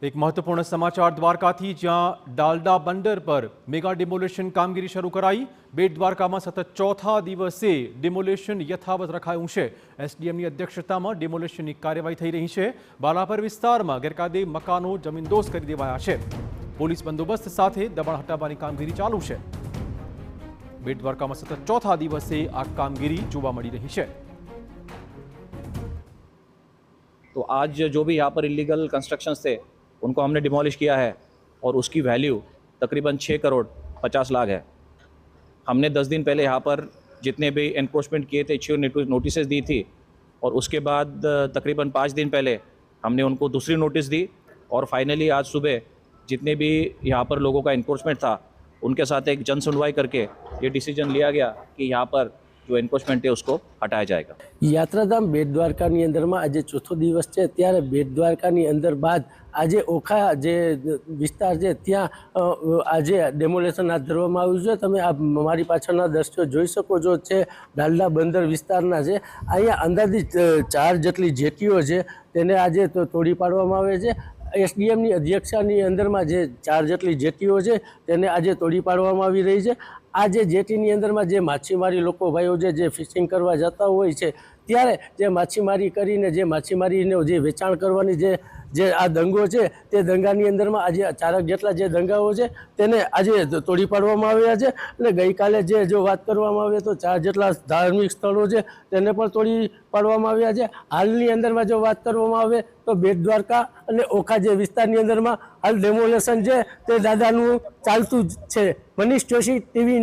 एक महत्वपूर्ण समाचार द्वारकाथी ज्यां डालडा बंदर पर मेगा डिमोलेशन कामगीरी शुरू कराई। बेट द्वारका में सतत चौथा दिवसे डिमोलेशन यथावत रखाયું છે। એસડીએમની અધ્યક્ષતામાં डिमोलेशनની કાર્યવાહી થઈ રહી છે। બાલાપર વિસ્તારમાં ગેરકાયદે મકાનો જમીનદોસ્ત કરી દેવાયા છે। પોલીસ બંદોબસ્ત સાથે દબાણ હટાવવાની કામગીરી ચાલુ છે। બેટ દ્વારકામાં સતત ચોથા દિવસે આ કામગીરી જોવા મળી રહી છે। तो आज जो भी यहाँ पर इलीगल कंस्ट्रक्शंस थे उनको हमने डिमोलिश किया है और उसकी वैल्यू तकरीबन 6 करोड़ 50 लाख है। हमने 10 दिन पहले यहाँ पर जितने भी एनक्रोचमेंट किए थे इश्यू नोटिस दी थी और उसके बाद तकरीबन 5 दिन पहले हमने उनको दूसरी नोटिस दी और फाइनली आज सुबह जितने भी यहाँ पर लोगों का एनक्रोचमेंट था उनके साथ एक जन सुनवाई करके ये डिसीजन लिया गया कि यहाँ पर जो एनक्रोचमेंट है उसको हटाया जाएगा। यात्राधाम बेट द्वारकानी अंदर में आज चौथो दिवस है त्यारे बेट द्वारकानी अंदर बाद आज ओखा जे विस्तार है त्या आज डेमोलेशन हाथ धरवामां आव्युं छे। तमे आ मारी पाछळना दृश्यो जोई शको छो छे डालडा बंदर विस्तारना छे। अहींया अंदाजित 4 जेटली जेटीओ छे तेने आज तोड़ी पाडवामां आवे छे। एसडीएमनी अध्यक्षतानी अंदर में जे 4 जेटली जेटीओ छे तेने आज तोड़ी पाडवामां आवी रही छे। आ जे जेटीनी अंदर में जे माछीमारी लोको भाईओ जे फिशिंग करवा जता होय छे त्यारे जे माछीमारी करीने जे माछीमारीने जे वेचाण करवानी जे आ दंगो छे ते दंगानी अंदर में आज 4 जेटला जे दंगाओ छे तेने आज तोड़ी पाडवामां आव्या छे। अने गईकाले जे जो वात करवामां आवे तो 4 जेटला धार्मिक स्थळो छे तेने पण तोड़ी पाडवामां आव्या छे। हालनी अंदर में जो वात करवामां आवे तो बेट द्वारका अने ओखा जे विस्तारनी अंदर में हाल डेमोलेशन छे ते दादानुं चालतुं ज छे। मनीष जोशी, टीवी।